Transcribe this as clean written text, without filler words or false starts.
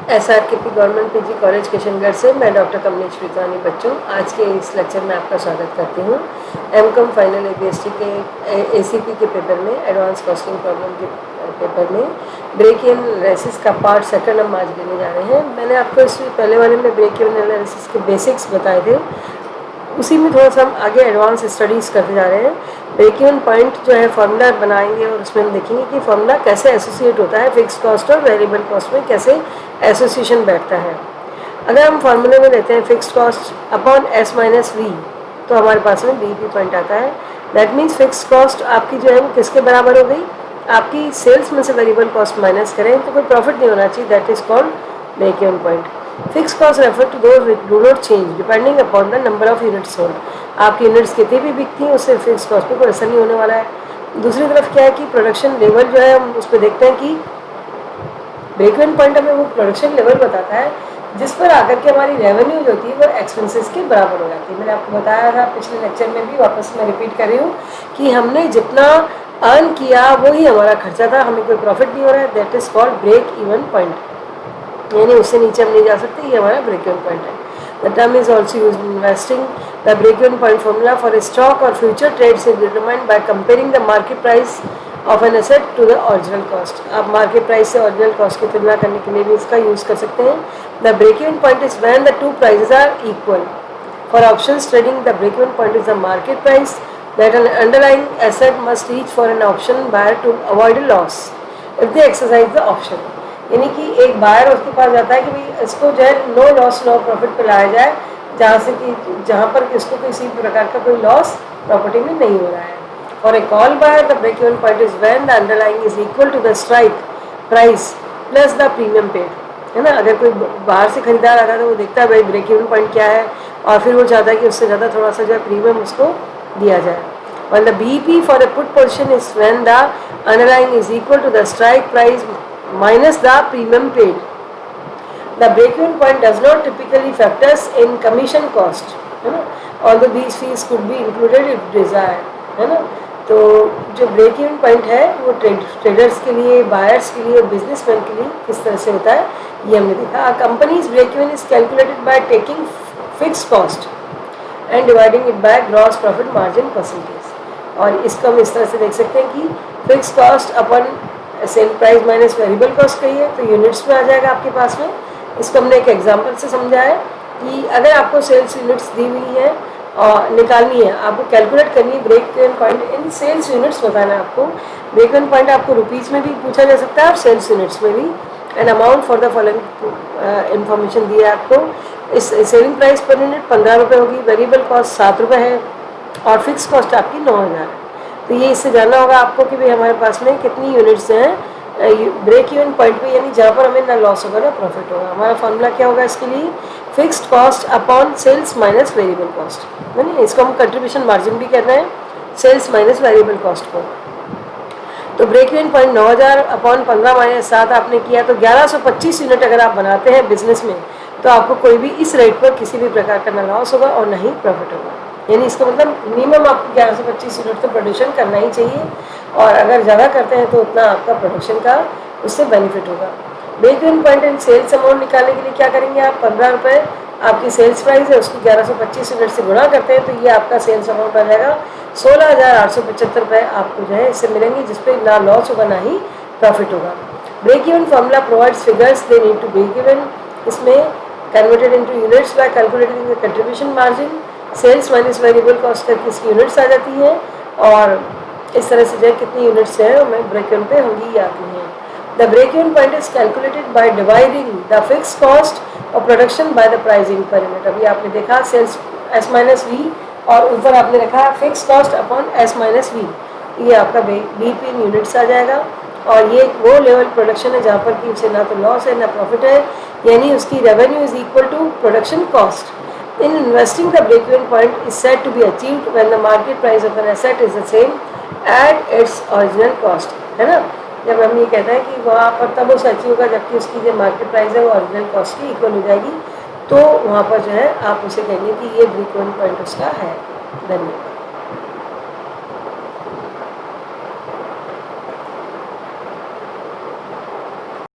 SRKP government PG college Kishangarh से मैं doctor Kamlesh प्रीतवानी। बच्चों, आज के इस लेक्चर में आपका स्वागत करती हूँ। एमकॉम फाइनल ABST के ACP के पेपर में, एडवांस कॉस्टिंग प्रॉब्लम के पेपर में ब्रेक इवन एनालिसिस का पार्ट सेकंड हम आज लेने जा रहे हैं। मैंने आपको इससे पहले वाले में ब्रेक इवन एनालिसिस के बेसिक्स बताए थे, उसी में थोड़ा सा हम आगे एडवांस स्टडीज़ करते जा रहे हैं। ब्रेक इवन पॉइंट जो है फार्मूला बनाएंगे और उसमें हम देखेंगे कि फार्मूला कैसे एसोसिएट होता है, फिक्स कॉस्ट और वेरिएबल कॉस्ट में कैसे एसोसिएशन बैठता है। अगर हम फार्मूले में लेते हैं fix cost upon S minus V, तो हमारे पास में BP पॉइंट आता है। दैट मीन्स फिक्स कॉस्ट आपकी जो है वो किसके बराबर हो गई, आपकी सेल्स में से वेरिएबल कॉस्ट माइनस करें तो कोई प्रॉफिट नहीं होना चाहिए। That is called break even point. Fix cost refer to those which do not change depending upon the number of units sold. आपकी यूनिट्स कितनी भी बिकती हैं उससे फिक्स कॉस्ट पे कोई असर नहीं होने वाला है। दूसरी तरफ क्या है कि प्रोडक्शन लेवल जो है हम उस पर देखते हैं कि ब्रेक इवन पॉइंट हमें वो प्रोडक्शन लेवल बताता है जिस पर आकर के हमारी रेवेन्यू जो होती है वो एक्सपेंसेस के बराबर हो जाती है। मैंने आपको बताया था पिछले लेक्चर में भी, वापस मैं रिपीट कर रही हूँ कि हमने जितना अर्न किया वही हमारा खर्चा था, हमें कोई प्रॉफिट नहीं हो रहा है। That is called break even point, यानी उससे नीचे हम नहीं जा सकते, ये हमारा ब्रेक इवन पॉइंट है। The term is also used in investing. The break-even point formula for a stock or future trades is determined by comparing the market price of an asset to the original cost. आप market price से original cost की तुलना करने के लिए भी इसका use कर सकते हैं। The break-even point is when the two prices are equal. For options trading, the break-even point is the market price that an underlying asset must reach for an option buyer to avoid a loss if they exercise the option. यानी कि एक buyer उसके पास जाता है कि भाई इसको जो है नो लॉस नो प्रॉफिट पे लाया जाए, जहाँ पर इसको किसी प्रकार का कोई लॉस प्रॉपर्टी में नहीं हो रहा है। और a call buyer the break even point is when the underlying is equal to the strike price plus the premium paid, है ना। अगर कोई बाहर से खरीदार आता है तो वो देखता है भाई ब्रेक इवन पॉइंट क्या है और फिर वो चाहता है कि उससे ज़्यादा थोड़ा सा जो है प्रीमियम उसको दिया जाए। और the BP for a put position is when the underlying is equal to the strike price minus the premium paid. The break-even point does not typically factors in commission cost, है ना, although these fees could be included if desired, है ना। तो जो break even point है वो traders के लिए, बायर्स के लिए और बिजनेसमैन के लिए किस तरह से होता है ये हमने देखा। Companies break even is calculated by taking fix cost and dividing it by gross profit margin percentage. और इसको हम इस तरह से देख सकते हैं कि fix cost upon sale price minus variable cost कही है तो यूनिट्स में आ जाएगा आपके पास में। इसको हमने एक एग्जांपल से समझा है कि अगर आपको सेल्स यूनिट्स दी हुई हैं और निकालनी है, आपको कैलकुलेट करनी है break even point in sales units बताना है आपको। ब्रेक इवन पॉइंट आपको रुपीज़ में भी पूछा जा सकता है और सेल्स यूनिट्स में भी। And amount for the following information दी है आपको। इस सेलिंग प्राइस पर यूनिट 15 रुपये होगी, वेरिएबल कॉस्ट 7 रुपये है और फिक्स कॉस्ट आपकी 9,000 है। तो ये इससे जानना होगा आपको कि भाई हमारे पास में कितनी यूनिट्स हैं ब्रेक इवन पॉइंट पे, यानी जहाँ पर हमें ना लॉस होगा ना प्रॉफिट होगा। हमारा फॉर्मूला क्या होगा इसके लिए, fixed cost upon sales minus variable cost, है ना। इसको हम कंट्रीब्यूशन मार्जिन भी कहते हैं, सेल्स माइनस वेरिएबल कॉस्ट को। तो break even point 9,000 upon 15 minus 7 आपने किया तो 1125 यूनिट अगर आप बनाते हैं बिजनेस में तो आपको कोई भी इस रेट पर किसी भी प्रकार का ना लॉस होगा और ना ही प्रॉफिट होगा। यानी इसका मतलब मिनिमम आपको 1125 यूनिट तो प्रोडक्शन करना ही चाहिए और अगर ज़्यादा करते हैं तो उतना आपका प्रोडक्शन का उससे बेनिफिट होगा। Break even point and sales amount निकालने के लिए क्या करेंगे आप, 15 रुपये आपकी सेल्स प्राइस है उसको 1125 यूनिट से गुणा करते हैं तो ये आपका सेल्स अमाउंट आ जाएगा 16,875 रुपये आपको जो है इससे मिलेंगे, जिसपे ना लॉस होगा ना ही प्रॉफिट होगा। Break even formula provides figures they need to break even, इसमें converted into units by calculating the contribution margin, sales minus variable cost करके इसकी यूनिट्स आ जाती हैं और इस तरह से जो है कितनी यूनिट्स हैं हमें ब्रेक इवन पे होंगी ये आती हैं। The break even point is calculated by dividing the fix cost और production by the pricing per unit. अभी आपने देखा सेल्स S माइनस V और ऊपर आपने रखा fix cost upon S minus V, ये आपका BP इन यूनिट्स आ जाएगा। और ये वो लेवल प्रोडक्शन है जहाँ पर कि उसे ना तो लॉस है ना प्रॉफिट है, यानी उसकी revenue is equal to production cost. In investing, the break-even point is said to be achieved when the market price of an asset is the same at its original cost, है ना। जब हम ये कहते हैं कि वहाँ पर तब उसे अचीव होगा जबकि उसकी जो मार्केट प्राइस है वो ओरिजिनल कॉस्ट की इक्वल हो जाएगी, तो वहाँ पर जो है आप उसे कहेंगे कि ये ब्रेक-इवन पॉइंट उसका है। धन्यवाद।